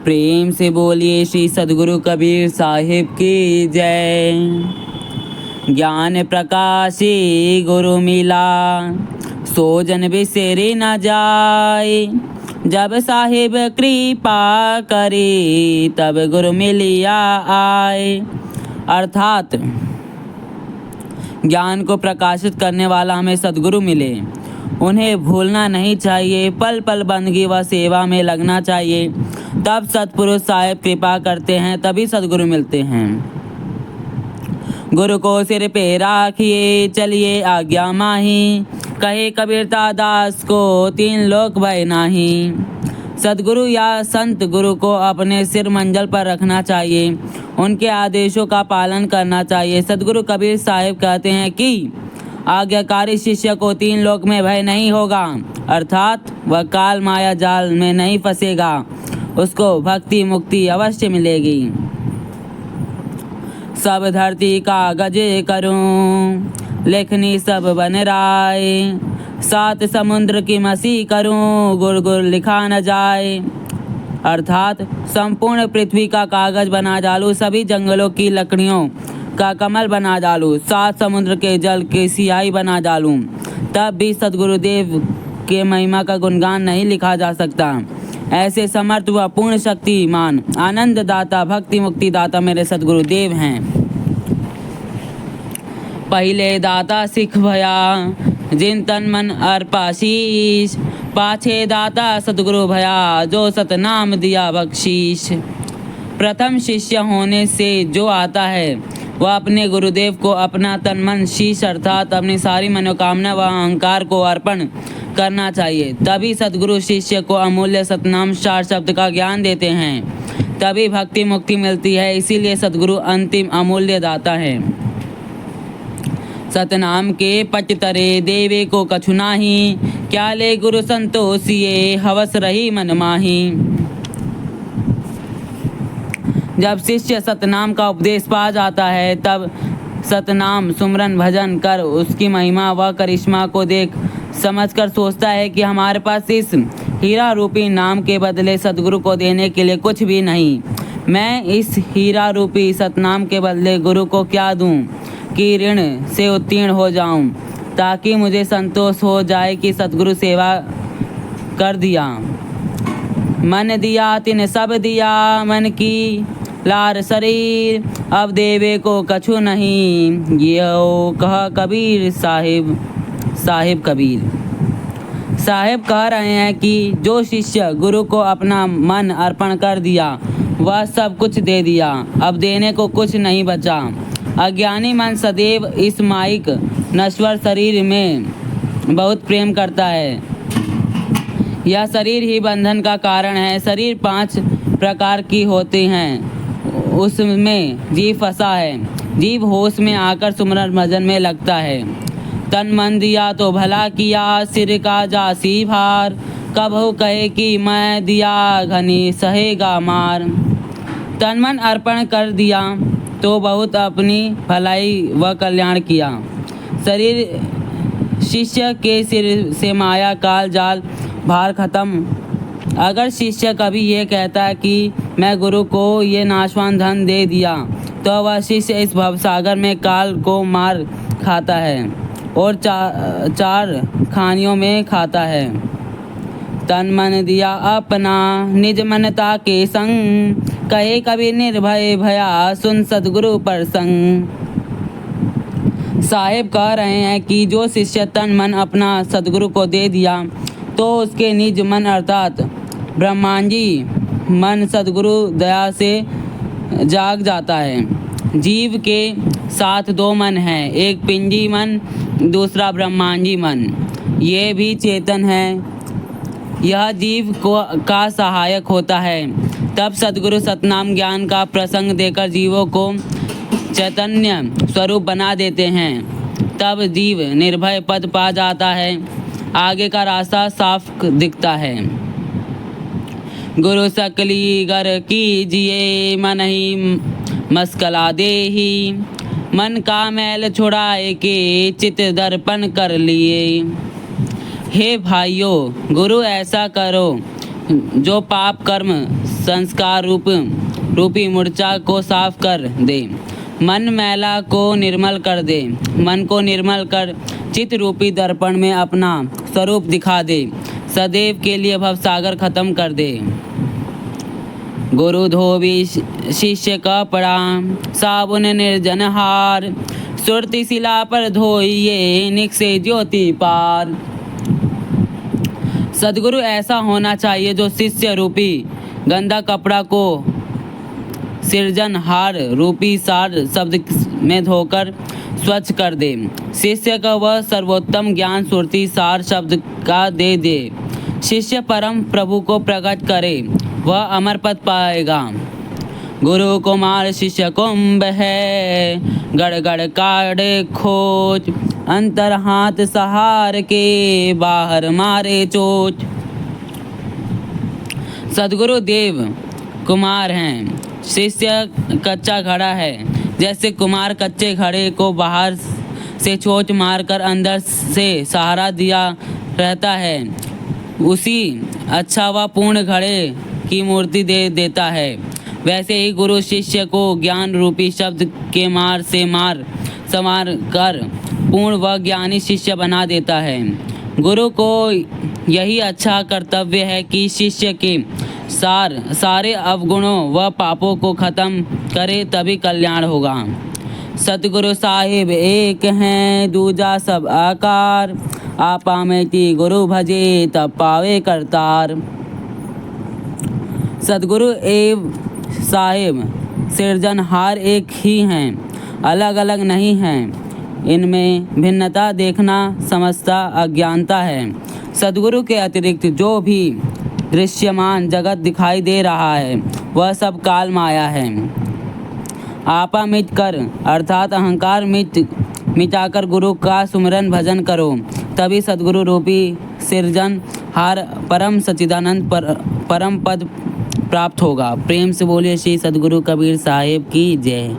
प्रेम से बोलिए श्री सद्गुरु कबीर साहिब की जय। ज्ञान प्रकाशी गुरु मिला, सो जन बिसरे न जाए। जब साहिब कृपा करे, तब गुरु मिलिया आए। अर्थात ज्ञान को प्रकाशित करने वाला हमें सद्गुरु मिले, उन्हें भूलना नहीं चाहिए। पल पल बंदगी व सेवा में लगना चाहिए। तब सतपुरुष साहिब कृपा करते हैं, तभी सद्गुरु मिलते हैं। गुरु को सिर पे राखिए, चलिए आज्ञा माही। कहे कबीरता दास को, तीन लोक भय नाही। सद्गुरु या संत गुरु को अपने सिर मंजिल पर रखना चाहिए, उनके आदेशों का पालन करना चाहिए। सद्गुरु कबीर साहिब कहते हैं कि आज्ञाकारी शिष्य को तीन लोक में भय नहीं होगा, अर्थात वह काल माया जाल में नहीं फंसेगा, उसको भक्ति मुक्ति अवश्य मिलेगी। सब धरती कागज करूं, लेखनी सब बन राय। सात समुद्र की मसी करूं, गुर गुर लिखा न जाए। अर्थात संपूर्ण पृथ्वी का कागज बना डालूं, सभी जंगलों की लकड़ियों का कमल बना डालूं, सात समुद्र के जल की सियाही बना डालूं, तब भी सद्गुरुदेव के महिमा का गुणगान नहीं लिखा जा सकता। ऐसे समर्थ व पूर्ण शक्तिमान आनंद दाता भक्ति मुक्ति दाता मेरे सद्गुरुदेव हैं। पहले दाता सिख भया, जिन तन मन अर्पाशीष। पाछे दाता सद्गुरु भया, जो सतनाम दिया बख्शीश। प्रथम शिष्य होने से जो आता है, वह अपने गुरुदेव को अपना तन मन शीश अर्थात अपनी सारी मनोकामना व अहंकार को अर्पण करना चाहिए। तभी सद्गुरु शिष्य को अमूल्य सतनाम चार शब्द का ज्ञान देते हैं, तभी भक्ति मुक्ति मिलती है। इसीलिए सद्गुरु अंतिम अमूल्य दाता है। सतनाम के पचतरे देवे को कछु नाही, क्या ले गुरु संतोषिए हवस रही मन माही। जब शिष्य सतनाम का उपदेश पा जाता है, तब सतनाम सुमरन भजन कर उसकी महिमा व करिश्मा को देख समझकर सोचता है कि हमारे पास इस हीरा रूपी नाम के बदले सद्गुरु को देने के लिए कुछ भी नहीं। मैं इस हीरा रूपी सतनाम के बदले गुरु को क्या दूं कि ऋण से उत्तीर्ण हो जाऊं, ताकि मुझे संतोष हो जाए कि सद्गुरु सेवा कर दिया। मन दिया तिन सब दिया, मन की लार शरीर। अब देवे को कछु नहीं, यो कह कबीर साहिब। साहिब कबीर साहिब कह रहे हैं कि जो शिष्य गुरु को अपना मन अर्पण कर दिया, वह सब कुछ दे दिया, अब देने को कुछ नहीं बचा। अज्ञानी मन सदैव इस माइक नश्वर शरीर में बहुत प्रेम करता है। यह शरीर ही बंधन का कारण है। शरीर 5 प्रकार की होती हैं, उसमें जीव फंसा है। जीव होश में आकर सुमरन भजन में लगता है। तन मन दिया तो भला किया, सिर का जासी भार। कबहू कहे कि मैं दिया, घनी सहेगा मार। तन मन अर्पण कर दिया तो बहुत अपनी भलाई व कल्याण किया। शरीर शिष्य के सिर से माया काल जाल भार खत्म। अगर शिष्य कभी ये कहता है कि मैं गुरु को ये नाशवान धन दे दिया, तो वह शिष्य इस भवसागर में काल को मार खाता है और चार खानियों में खाता है। तन मन दिया अपना, निज मनता के संग। कहे कभी निर्भय भया, सुन सद्गुरु पर संग। साहिब कह रहे हैं कि जो शिष्य तन मन अपना सद्गुरु को दे दिया, तो उसके निज मन अर्थात ब्रह्मांडी मन सद्गुरु दया से जाग जाता है। जीव के साथ 2 मन हैं, एक पिंडी मन, दूसरा ब्रह्मांडी मन। ये भी चेतन है। यह जीव का सहायक होता है। तब सद्गुरु सतनाम ज्ञान का प्रसंग देकर जीवों को चैतन्य स्वरूप बना देते हैं। तब जीव निर्भय पद पा जाता है, आगे का रास्ता साफ दिखता है। गुरु सकली गर कीजिए, मन ही मस्कला देही। मन का मैल छुड़ाए के, चित दर्पण कर लिए। हे भाइयों, गुरु ऐसा करो जो पाप कर्म संस्कार रूपी मूर्छा को साफ कर दे, मन मैला को निर्मल कर दे, मन को निर्मल कर चित्त रूपी दर्पण में अपना स्वरूप दिखा दे, सदैव के लिए भवसागर खत्म कर दे। गुरु धोबी शिष्य कपड़ा, साबुन निर्जन हार, सुरती शिला पर धोइए निकसे ज्योति पार। सदगुरु ऐसा होना चाहिए जो शिष्य रूपी गंदा कपड़ा को सृजनहार रूपी सार शब्द में धोकर स्वच्छ कर दे। शिष्य का वह सर्वोत्तम ज्ञान सुरती सार शब्द का दे दे। शिष्य परम प्रभु को प्रकट करे, वह अमर पद पाएगा। गुरु कुमार शिष्य कुंभ है, गड़ गड़ काढ़े खोज, अंतर हाथ सहार के बाहर मारे चोट। सदगुरु देव कुमार हैं, शिष्य कच्चा घड़ा है। जैसे कुमार कच्चे घड़े को बाहर से चोट मारकर अंदर से सहारा दिया रहता है, उसी अच्छा व पूर्ण घड़े की मूर्ति दे देता है। वैसे ही गुरु शिष्य को ज्ञान रूपी शब्द के मार से संवार कर पूर्ण व ज्ञानी शिष्य बना देता है। गुरु को यही अच्छा कर्तव्य है कि शिष्य के सारे अवगुणों व पापों को खत्म करे, तभी कल्याण होगा। सतगुरु साहिब एक हैं, दूजा सब आकार, आपा में गुरु भजे तब पावे करतार। सतगुरु एवं साहिब सृजनहार एक ही हैं, अलग अलग नहीं हैं। इनमें भिन्नता देखना समझता अज्ञानता है। सदगुरु के अतिरिक्त जो भी दृश्यमान जगत दिखाई दे रहा है वह सब काल माया है। आपा मिट कर अर्थात अहंकार मिटाकर गुरु का सुमिरन भजन करो, तभी सदगुरु रूपी सृजन हार परम सच्चिदानंद परम पद प्राप्त होगा। प्रेम से बोलिए श्री सदगुरु कबीर साहिब की जय।